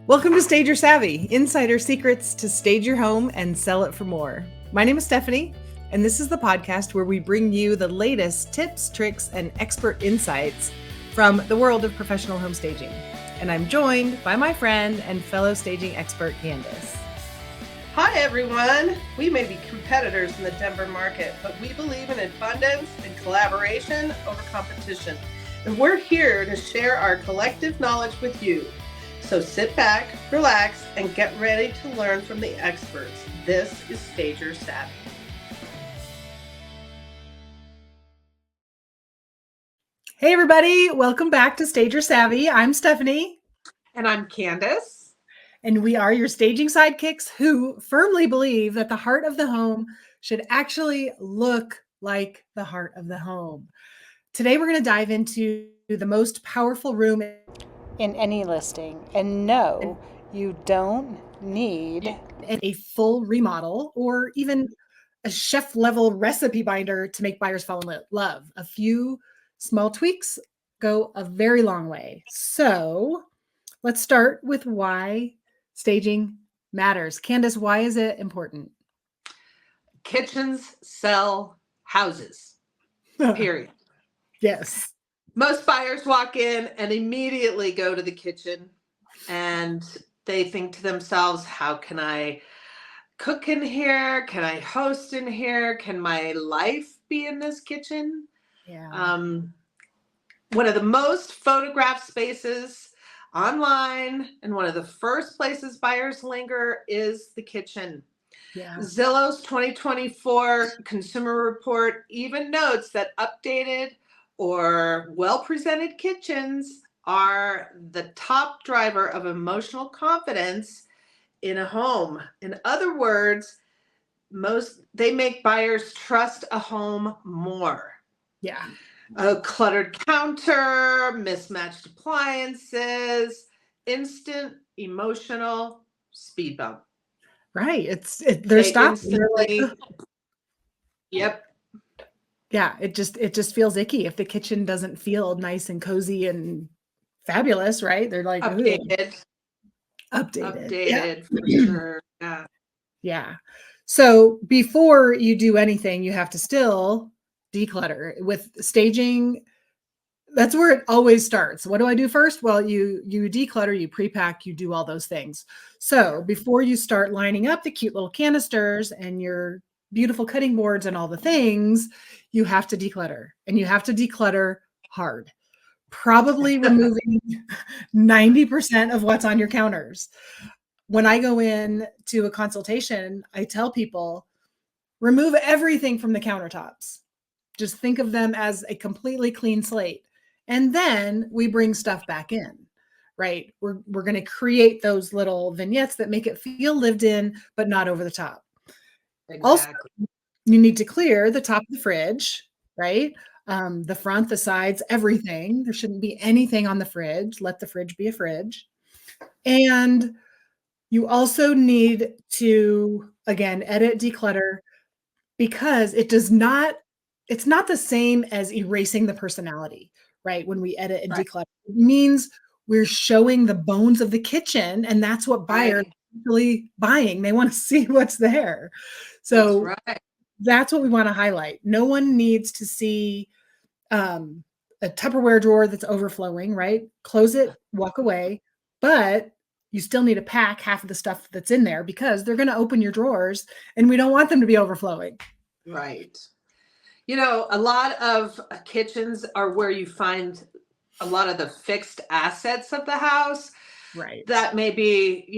Welcome to Stage Your Savvy, insider secrets to stage your home and sell it for more. My name is Stephanie, and this is the podcast where we bring you the latest tips, tricks, and expert insights from the world of professional home staging. And I'm joined by my friend and fellow staging expert, Kandice. Hi, everyone. We may be competitors in the Denver market, but we believe in abundance and collaboration over competition. And we're here to share our collective knowledge with you. So sit back, relax, and get ready to learn from the experts. This is Stage Your Savvy. Hey, everybody. Welcome back to Stage Your Savvy. I'm Stephanie. And I'm Kandice. And we are your staging sidekicks who firmly believe that the heart of the home should actually look like the heart of the home. Today, we're going to dive into the most powerful room in any listing. And no, you don't need a full remodel or even a chef level recipe binder to make buyers fall in love. A few small tweaks go a very long way. So let's start with why staging matters. Kandice, why is it important? Kitchens sell houses, period. Yes. Most buyers walk in and immediately go to the kitchen and they think to themselves, how can I cook in here? Can I host in here? Can my life be in this kitchen? Yeah. One of the most photographed spaces online and one of the first places buyers linger is the kitchen. Yeah. Zillow's 2024 Consumer Report even notes that updated or well-presented kitchens are the top driver of emotional confidence in a home. In other words, they make buyers trust a home more. Yeah. A cluttered counter, mismatched appliances, instant emotional speed bump. Right. They're stopping. Yep. Yeah, it just feels icky if the kitchen doesn't feel nice and cozy and fabulous, right? They're like updated. Yeah. For sure. Yeah. Yeah. So before you do anything, you have to still declutter. With staging, that's where it always starts. What do I do first? Well, you declutter, you pre-pack, you do all those things. So before you start lining up the cute little canisters and your beautiful cutting boards and all the things, you have to declutter, and you have to declutter hard. Probably removing 90% of what's on your counters. When I go in to a consultation, I tell people, remove everything from the countertops. Just think of them as a completely clean slate. And then we bring stuff back in, right? We're going to create those little vignettes that make it feel lived in, but not over the top. Exactly. Also, you need to clear the top of the fridge, right? The front, the sides, everything. There shouldn't be anything on the fridge. Let the fridge be a fridge. And you also need to, again, edit, declutter, because it's not the same as erasing the personality, right? When we edit and declutter, it means we're showing the bones of the kitchen, and that's what buyers are really buying. They want to see what's there. So that's what we want to highlight. No one needs to see a Tupperware drawer that's overflowing, right? Close it, walk away, but you still need to pack half of the stuff that's in there because they're going to open your drawers and we don't want them to be overflowing. Right. You know, a lot of kitchens are where you find a lot of the fixed assets of the house. Right. That may be,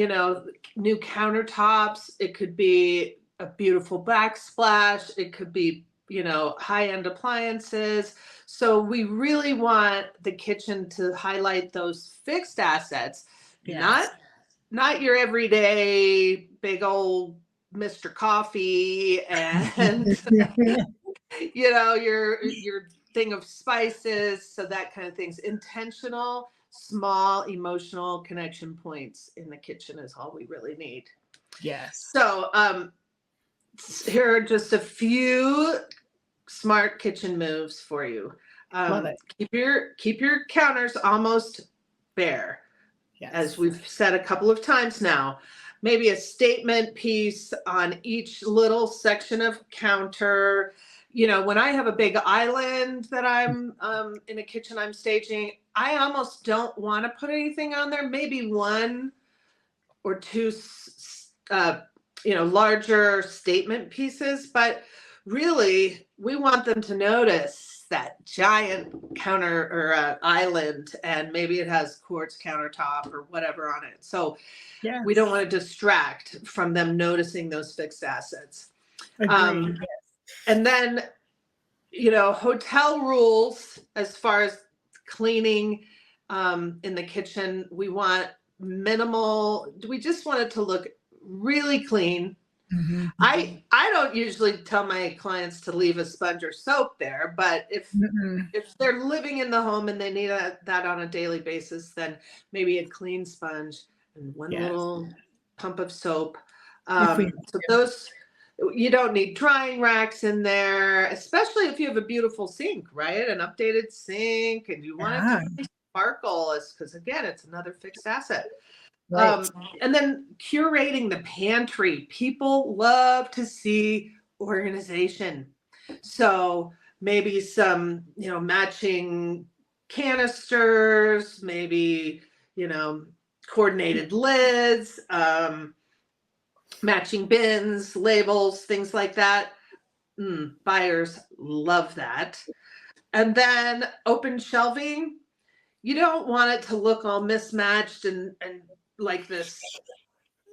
new countertops. It could be a beautiful backsplash. It could be, high-end appliances. So we really want the kitchen to highlight those fixed assets, not your everyday big old Mr. Coffee and your thing of spices, so that kind of things. Intentional, small, emotional connection points in the kitchen is all we really need. Yes. So here are just a few smart kitchen moves for you. Love it. Keep your counters almost bare. as we've said a couple of times now. Maybe a statement piece on each little section of counter. You know, when I have a big island that I'm in a kitchen I'm staging, I almost don't want to put anything on there. Maybe one or two, larger statement pieces, but really we want them to notice that giant counter or island, and maybe it has quartz countertop or whatever on it. So we don't want to distract from them noticing those fixed assets. Agreed. And then, hotel rules as far as cleaning in the kitchen. We want minimal. We just want it to look really clean. Mm-hmm. I don't usually tell my clients to leave a sponge or soap there, but if they're living in the home and they need that on a daily basis, then maybe a clean sponge and one little pump of soap. So those, you don't need drying racks in there, especially if you have a beautiful sink, right? An updated sink, and you want it to really sparkle, because again, it's another fixed asset. Right. And then curating the pantry. People love to see organization. So maybe some, matching canisters, maybe, coordinated lids, matching bins, labels, things like that. Buyers love that. And then open shelving. You don't want it to look all mismatched and like this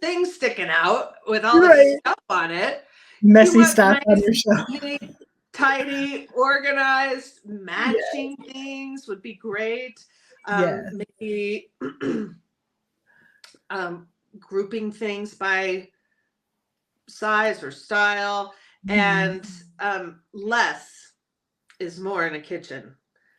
thing sticking out with all this stuff on it. Messy stuff on your shelf. Neat, tidy, organized, matching things would be great. Maybe grouping things by size or style, and less is more in a kitchen.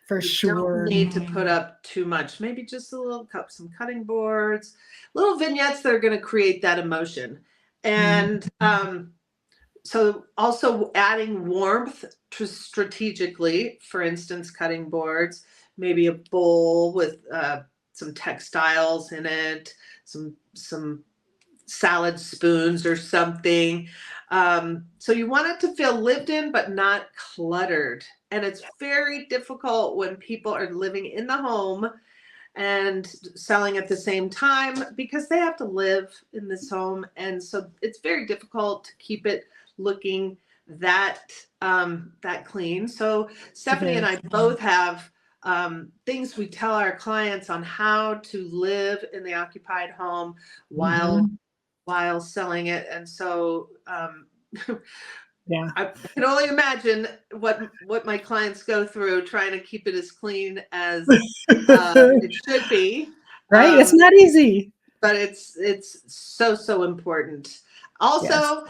For sure. Don't need to put up too much. Maybe just a little some cutting boards, little vignettes that are going to create that emotion. And so also adding warmth strategically, for instance, cutting boards, maybe a bowl with some textiles in it, some salad spoons or something. So you want it to feel lived in, but not cluttered. And it's very difficult when people are living in the home and selling at the same time, because they have to live in this home. And so it's very difficult to keep it looking that clean. So Stephanie and I both have things we tell our clients on how to live in the occupied home while selling it. And so I can only imagine what my clients go through trying to keep it as clean as it should be. Right. It's not easy. But it's so important. Also,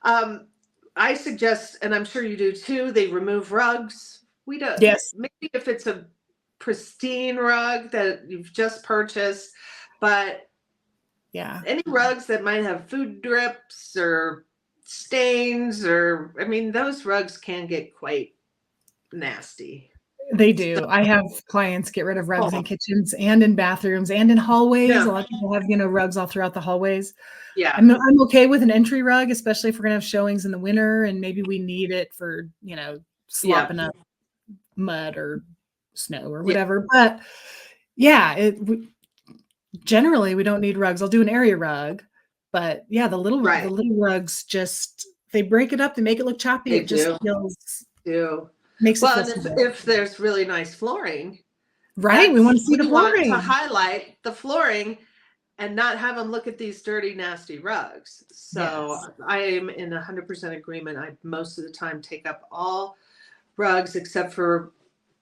I suggest, and I'm sure you do too, they remove rugs. We don't. Maybe if it's a pristine rug that you've just purchased, but any rugs that might have food drips or stains, or those rugs can get quite nasty. They do. I have clients get rid of rugs in kitchens and in bathrooms and in hallways. A lot of people have, rugs all throughout the hallways. Yeah. I'm okay with an entry rug, especially if we're going to have showings in the winter and maybe we need it for, slopping up mud or snow or whatever. But generally we don't need rugs. I'll do an area rug, but the little rugs they break it up. They make it look choppy. It just makes it feel if there's really nice flooring, we want to see the flooring. We want to highlight the flooring and not have them look at these dirty, nasty rugs. So I am in 100% agreement. I most of the time take up all rugs except for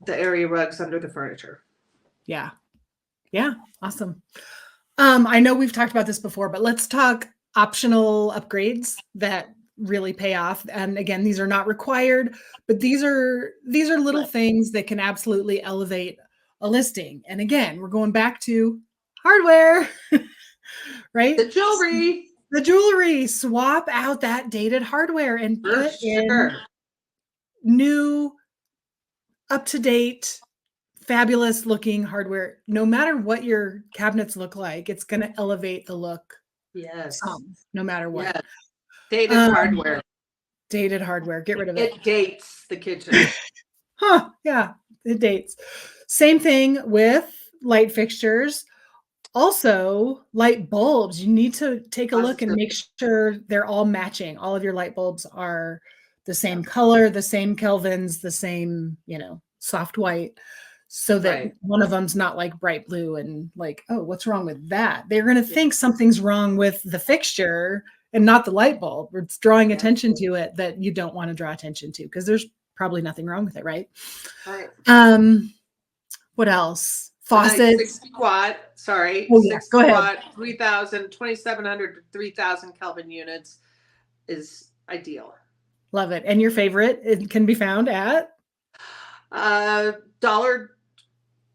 the area rugs under the furniture. Yeah. Awesome. I know we've talked about this before, but let's talk optional upgrades that really pay off. And again, these are not required, but these are little things that can absolutely elevate a listing. And again, we're going back to hardware, right? The jewelry. Swap out that dated hardware and put in new, up-to-date fabulous looking hardware. No matter what your cabinets look like, it's going to elevate the look Yes. some, no matter what. Yes. Dated Um, hardware. Dated hardware. Get rid of it. It dates the kitchen. Huh. Yeah, it dates. Same thing with light fixtures. Also, light bulbs. You need to take a look and make sure they're all matching. All of your light bulbs are the same color, the same kelvins, the same, soft white, so that one of them's not like bright blue and like, oh, what's wrong with that? They're going to think something's wrong with the fixture and not the light bulb. It's drawing attention to it that you don't want to draw attention to, because there's probably nothing wrong with it, right? Right. What else? Faucets. 60 watt, sorry. Oh, yeah. Go ahead. Watt, 2,700 to 3,000 Kelvin units is ideal. Love it. And your favorite, it can be found at? Dollar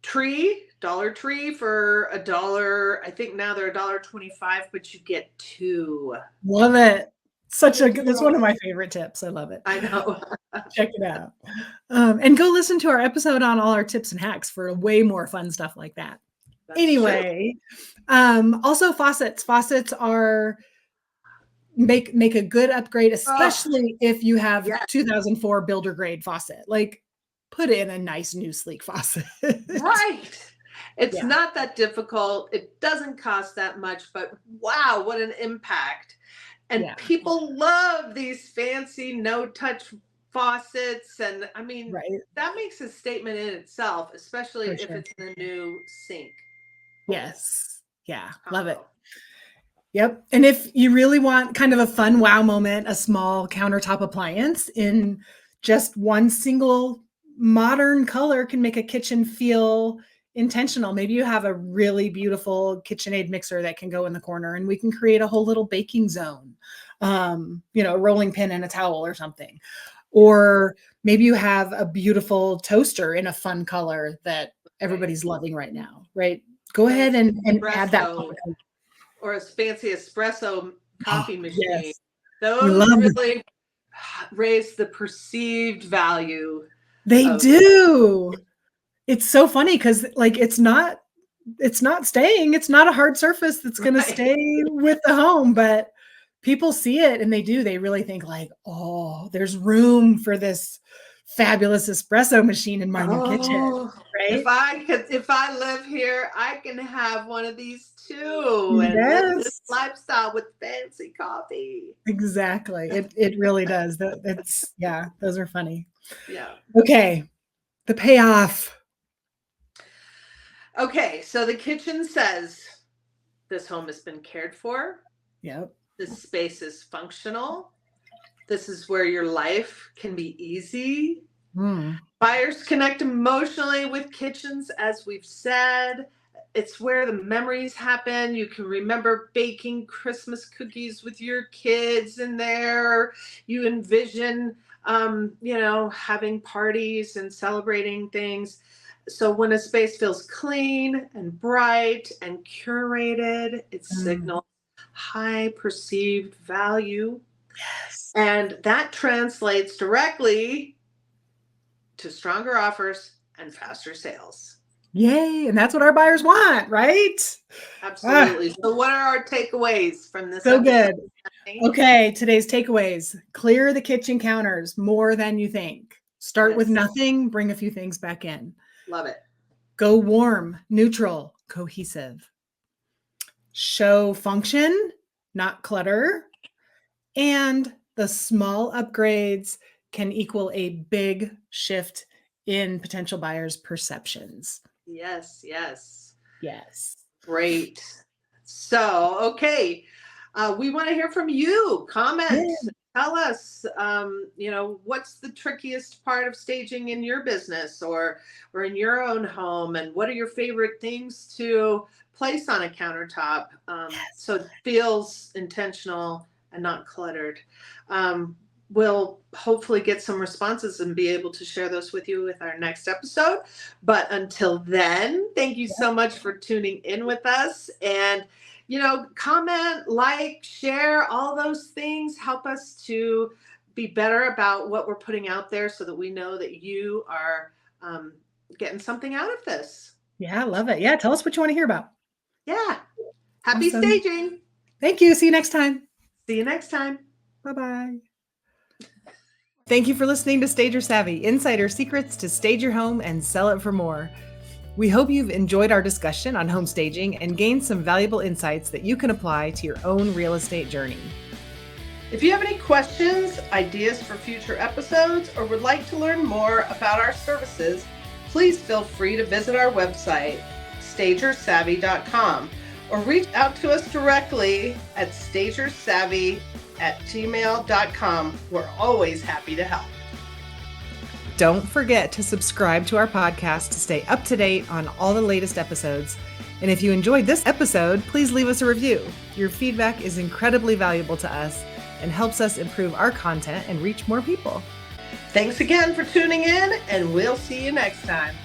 Tree for $1. I think now they're $1.25, but you get 2. Love it. That's one of my favorite tips. I love it. I know. Check it out. And go listen to our episode on all our tips and hacks for way more fun stuff like that. That's anyway, also faucets. Faucets are make a good upgrade, especially if you have 2004 builder grade faucet. Like, put in a nice new sleek faucet. Right. It's not that difficult. It doesn't cost that much, but wow, what an impact. And people love these fancy no-touch faucets. And I mean, that makes a statement in itself, especially if it's in a new sink. Yes. Yeah. Love it. Yep. And if you really want kind of a fun wow moment, a small countertop appliance in just one single modern color can make a kitchen feel intentional. Maybe you have a really beautiful KitchenAid mixer that can go in the corner, and we can create a whole little baking zone, a rolling pin and a towel or something. Or maybe you have a beautiful toaster in a fun color that everybody's loving right now, right? Go ahead and add that. Or a fancy espresso coffee machine. Yes. Those really raise the perceived value. They do. It's so funny because it's not staying. It's not a hard surface that's going to stay with the home, but people see it and they really think like, oh, there's room for this fabulous espresso machine in my new kitchen. Right? If I live here, I can have one of these too. And live this lifestyle with fancy coffee. Exactly. It really does. Those are funny. Yeah. Okay. The payoff. Okay, so the kitchen says this home has been cared for. Yep. This space is functional. This is where your life can be easy. Buyers connect emotionally with kitchens, as we've said. It's where the memories happen. You can remember baking Christmas cookies with your kids in there. You envision, having parties and celebrating things. So when a space feels clean and bright and curated, it signals high perceived value. Yes. And that translates directly to stronger offers and faster sales. Yay. And that's what our buyers want, right? Absolutely. So what are our takeaways from this So episode? Good. Okay. Today's takeaways: clear the kitchen counters more than you think. Start with nothing, bring a few things back in. Love it. Go warm, neutral, cohesive. Show function, not clutter. And the small upgrades can equal a big shift in potential buyers' perceptions. Yes, yes. Yes. Great. So, okay. We want to hear from you. Comment. Yeah. Tell us, what's the trickiest part of staging in your business or in your own home, and what are your favorite things to place on a countertop so it feels intentional and not cluttered. We'll hopefully get some responses and be able to share those with you with our next episode. But until then, thank you so much for tuning in with us. And, comment, like, share, all those things help us to be better about what we're putting out there so that we know that you are, getting something out of this. Yeah, I love it. Yeah, tell us what you want to hear about. Yeah. Happy Awesome. staging. Thank you. See you next time. See you next time. Bye-bye. Thank you for listening to Stager Savvy, Insider Secrets to Stage Your Home and Sell It for More. We hope you've enjoyed our discussion on home staging and gained some valuable insights that you can apply to your own real estate journey. If you have any questions, ideas for future episodes, or would like to learn more about our services, please feel free to visit our website, stagersavvy.com, or reach out to us directly at stagersavvy@gmail.com. We're always happy to help. Don't forget to subscribe to our podcast to stay up to date on all the latest episodes. And if you enjoyed this episode, please leave us a review. Your feedback is incredibly valuable to us and helps us improve our content and reach more people. Thanks again for tuning in, and we'll see you next time.